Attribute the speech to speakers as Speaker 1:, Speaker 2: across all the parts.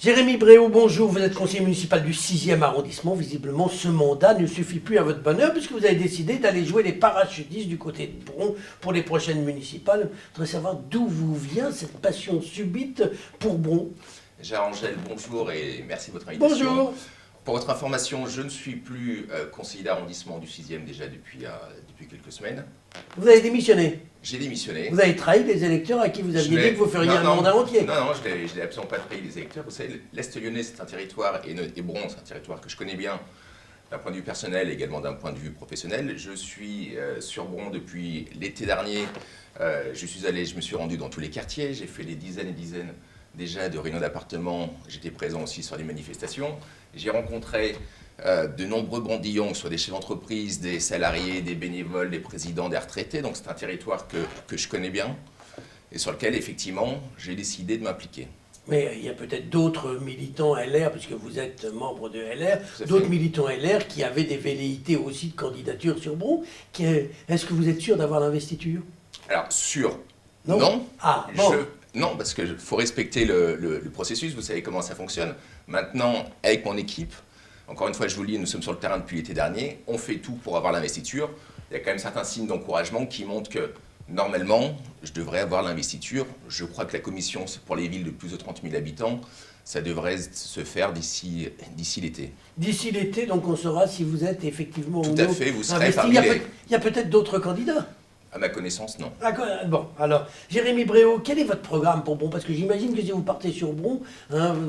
Speaker 1: Jérémy Bréau, bonjour, vous êtes conseiller municipal du 6e arrondissement. Visiblement, ce mandat ne suffit plus à votre bonheur puisque vous avez décidé d'aller jouer les parachutistes du côté de Bron pour les prochaines municipales. Je voudrais savoir d'où vous vient cette passion subite pour Bron.
Speaker 2: Gérard-Angèle, bonjour et merci de votre invitation.
Speaker 1: Bonjour.
Speaker 2: Pour votre information, je ne suis plus conseiller d'arrondissement du 6e déjà depuis quelques semaines.
Speaker 1: Vous avez démissionné.
Speaker 2: J'ai démissionné.
Speaker 1: Vous avez trahi les électeurs à qui vous aviez dit que vous feriez un mandat entier.
Speaker 2: Non, je n'ai absolument pas trahi les électeurs. Vous savez, l'Est lyonnais, c'est un territoire, et Bron, c'est un territoire que je connais bien d'un point de vue personnel et également d'un point de vue professionnel. Je suis sur Bron depuis l'été dernier. Je me suis rendu dans tous les quartiers. J'ai fait des dizaines et dizaines déjà de réunions d'appartements. J'étais présent aussi sur les manifestations. J'ai rencontré de nombreux Brondillons, que ce soit des chefs d'entreprise, des salariés, des bénévoles, des présidents, des retraités. Donc c'est un territoire que je connais bien et sur lequel, effectivement, j'ai décidé de m'impliquer.
Speaker 1: Mais il y a peut-être d'autres militants LR, puisque vous êtes membre de LR, d'autres militants LR qui avaient des velléités aussi de candidature sur Bron. Est-ce que vous êtes sûr d'avoir l'investiture?
Speaker 2: Alors, sûr,
Speaker 1: non.
Speaker 2: Non.
Speaker 1: Ah, bon.
Speaker 2: Non, parce qu'il faut respecter le processus, vous savez comment ça fonctionne. Maintenant, avec mon équipe, encore une fois, je vous le dis, nous sommes sur le terrain depuis l'été dernier, on fait tout pour avoir l'investiture. Il y a quand même certains signes d'encouragement qui montrent que, normalement, je devrais avoir l'investiture. Je crois que la commission pour les villes de plus de 30 000 habitants, ça devrait se faire d'ici l'été. D'ici
Speaker 1: l'été, donc on saura si vous êtes effectivement
Speaker 2: tout à fait, vous serez
Speaker 1: investi.
Speaker 2: Parmi les...
Speaker 1: Il y a peut-être d'autres candidats.
Speaker 2: À ma connaissance, non.
Speaker 1: Bon, alors, Jérémy Bréau, quel est votre programme pour Bron? Parce que j'imagine que si vous partez sur Bron,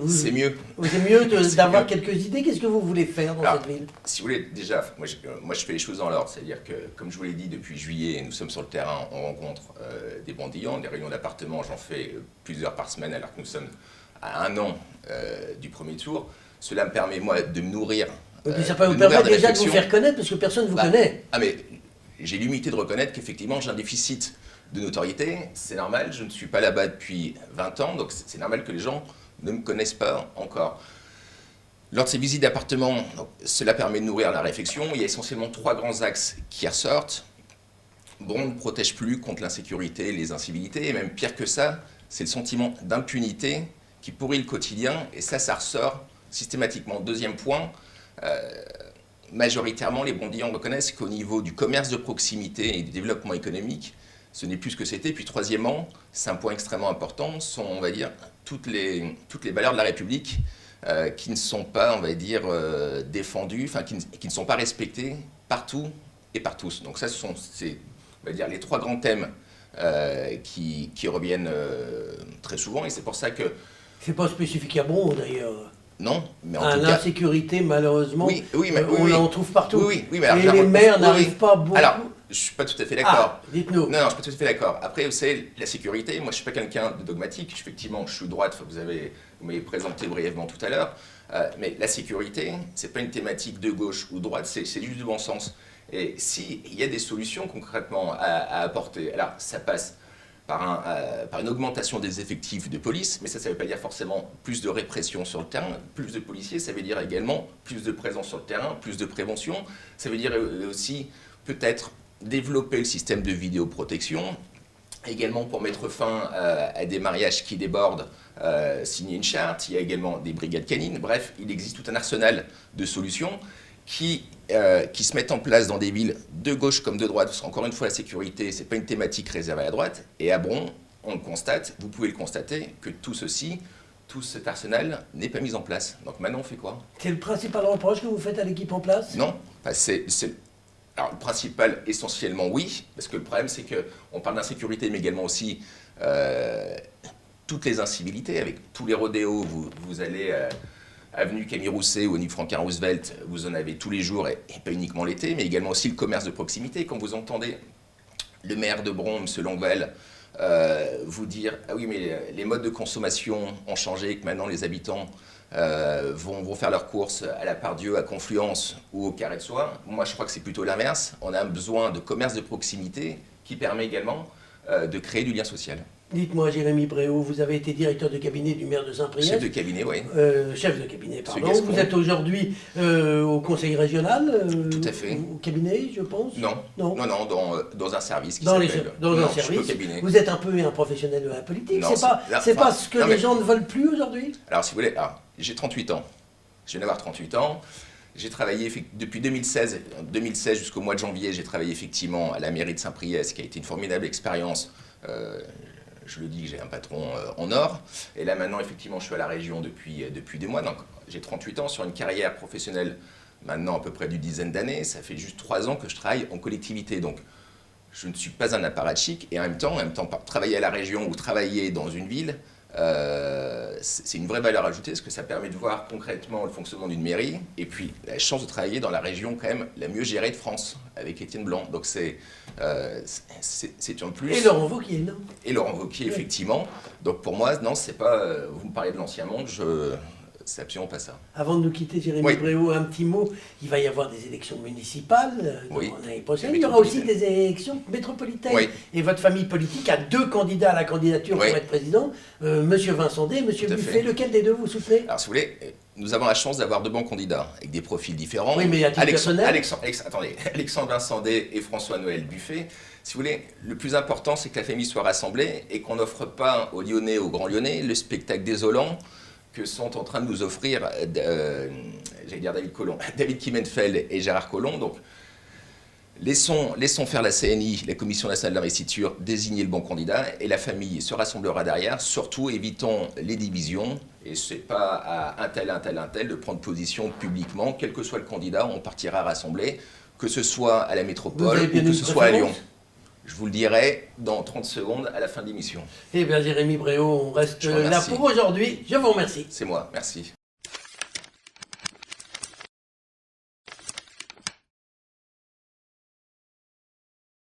Speaker 2: c'est mieux.
Speaker 1: C'est mieux d'avoir quelques idées. Qu'est-ce que vous voulez faire dans cette ville?
Speaker 2: Si vous voulez, déjà, moi je fais les choses dans l'ordre. C'est-à-dire que, comme je vous l'ai dit, depuis juillet, nous sommes sur le terrain, on rencontre des Brondillons, des réunions d'appartements, j'en fais plusieurs par semaine alors que nous sommes à 1 an du premier tour. Cela me permet, moi, de me nourrir.
Speaker 1: Ça peut vous permettre déjà de vous faire connaître parce que personne ne vous connaît.
Speaker 2: Ah mais j'ai l'humilité de reconnaître qu'effectivement j'ai un déficit de notoriété, c'est normal, je ne suis pas là-bas depuis 20 ans, donc c'est normal que les gens ne me connaissent pas encore. Lors de ces visites d'appartements, cela permet de nourrir la réflexion, il y a essentiellement 3 grands axes qui ressortent. Bron ne protège plus contre l'insécurité, les incivilités, et même pire que ça, c'est le sentiment d'impunité qui pourrit le quotidien, et ça ressort systématiquement. Deuxième point, majoritairement, les Brondillons reconnaissent qu'au niveau du commerce de proximité et du développement économique, ce n'est plus ce que c'était. Puis troisièmement, c'est un point extrêmement important, sont, on va dire, toutes les valeurs de la République qui ne sont pas, on va dire, défendues, enfin, qui ne sont pas respectées partout et par tous. Donc ça, c'est, on va dire, les 3 grands thèmes qui reviennent très souvent, et c'est pour ça que...
Speaker 1: C'est pas spécifique à Bron, d'ailleurs.
Speaker 2: Non, mais en tout cas...
Speaker 1: L'insécurité, malheureusement,
Speaker 2: on
Speaker 1: en trouve partout.
Speaker 2: Mais alors,
Speaker 1: et les maires n'arrivent pas beaucoup...
Speaker 2: Alors, je ne suis pas tout à fait d'accord.
Speaker 1: Dites-nous.
Speaker 2: Non, je ne suis pas tout à fait d'accord. Après, vous savez, la sécurité, moi, je ne suis pas quelqu'un de dogmatique. Effectivement, je suis droite, vous m'avez présenté brièvement tout à l'heure. Mais la sécurité, ce n'est pas une thématique de gauche ou de droite, c'est juste du bon sens. Et s'il y a des solutions concrètement à apporter, alors ça passe par une augmentation des effectifs de police, mais ça ne veut pas dire forcément plus de répression sur le terrain, plus de policiers, ça veut dire également plus de présence sur le terrain, plus de prévention, ça veut dire aussi peut-être développer le système de vidéoprotection, également pour mettre fin à des mariages qui débordent, signer une charte, il y a également des brigades canines, bref, il existe tout un arsenal de solutions qui se mettent en place dans des villes de gauche comme de droite, parce qu'encore une fois, la sécurité, ce n'est pas une thématique réservée à la droite, et à Bron, on le constate, vous pouvez le constater, que tout cet arsenal n'est pas mis en place. Donc maintenant, on fait quoi?
Speaker 1: C'est le principal reproche que vous faites à l'équipe en place?
Speaker 2: Non, alors le principal, essentiellement, oui, parce que le problème, c'est qu'on parle d'insécurité, mais également aussi toutes les incivilités, avec tous les rodéos, vous allez... avenue Camille Rousset ou avenue Franklin Roosevelt, vous en avez tous les jours et pas uniquement l'été, mais également aussi le commerce de proximité. Quand vous entendez le maire de Bron, M. Longueval, vous dire « Ah oui, mais les modes de consommation ont changé, que maintenant les habitants vont faire leurs courses à la Part-Dieu, à Confluence ou au Carré de Soie », moi je crois que c'est plutôt l'inverse. On a besoin de commerce de proximité qui permet également de créer du lien social.
Speaker 1: Dites-moi, Jérémy Bréau, vous avez été directeur de cabinet du maire de Saint-Priest.
Speaker 2: Chef de cabinet, oui.
Speaker 1: Chef de cabinet, pardon. Vous êtes aujourd'hui au conseil régional.
Speaker 2: Tout à fait.
Speaker 1: Au cabinet, je pense.
Speaker 2: Non, dans un service qui
Speaker 1: s'appelle... Dans un service. Vous êtes un peu un professionnel de la politique. C'est pas ce que les gens ne veulent plus aujourd'hui.
Speaker 2: Alors, si vous voulez, j'ai 38 ans. Je viens d'avoir 38 ans. J'ai travaillé depuis 2016, jusqu'au mois de janvier, j'ai travaillé effectivement à la mairie de Saint-Priest, qui a été une formidable expérience. Je le dis, j'ai un patron en or. Et là maintenant, effectivement, je suis à la région depuis des mois. Donc j'ai 38 ans sur une carrière professionnelle maintenant à peu près d'une dizaine d'années. Ça fait juste 3 ans que je travaille en collectivité. Donc je ne suis pas un apparatchik. Et en même temps, travailler à la région ou travailler dans une ville, c'est une vraie valeur ajoutée parce que ça permet de voir concrètement le fonctionnement d'une mairie et puis la chance de travailler dans la région quand même la mieux gérée de France avec Étienne Blanc. Donc c'est un plus.
Speaker 1: Et Laurent Wauquiez, non?
Speaker 2: Et Laurent Wauquiez, effectivement. Donc pour moi, non, c'est pas. Vous me parlez de l'ancien monde, c'est absolument pas ça.
Speaker 1: Avant de nous quitter, Jérémy Bréau, un petit mot. Il va y avoir des élections municipales l'année prochaine. Il y aura aussi des élections métropolitaines.
Speaker 2: Oui.
Speaker 1: Et votre famille politique a 2 candidats à la candidature pour être président, Monsieur Vincent Day et Monsieur Buffet. Lequel des deux vous soutenez?
Speaker 2: Alors, si vous voulez, nous avons la chance d'avoir 2 bons candidats avec des profils différents.
Speaker 1: Oui, mais à titre personnel.
Speaker 2: Alexandre Vincent Day et François-Noël Buffet. Si vous voulez, le plus important, c'est que la famille soit rassemblée et qu'on n'offre pas aux Lyonnais, aux Grands Lyonnais, le spectacle désolant que sont en train de nous offrir, j'allais dire David Kimmenfeld et Gérard Collomb. Donc, laissons faire la CNI, la Commission nationale d'investiture, désigner le bon candidat et la famille se rassemblera derrière. Surtout, évitons les divisions et ce n'est pas à un tel de prendre position publiquement. Quel que soit le candidat, on partira rassembler, que ce soit à la métropole ou que ce soit à Lyon. Je vous le dirai dans 30 secondes à la fin de l'émission.
Speaker 1: Eh bien, Jérémy Bréau, on reste là pour aujourd'hui. Je vous remercie.
Speaker 2: C'est moi, merci.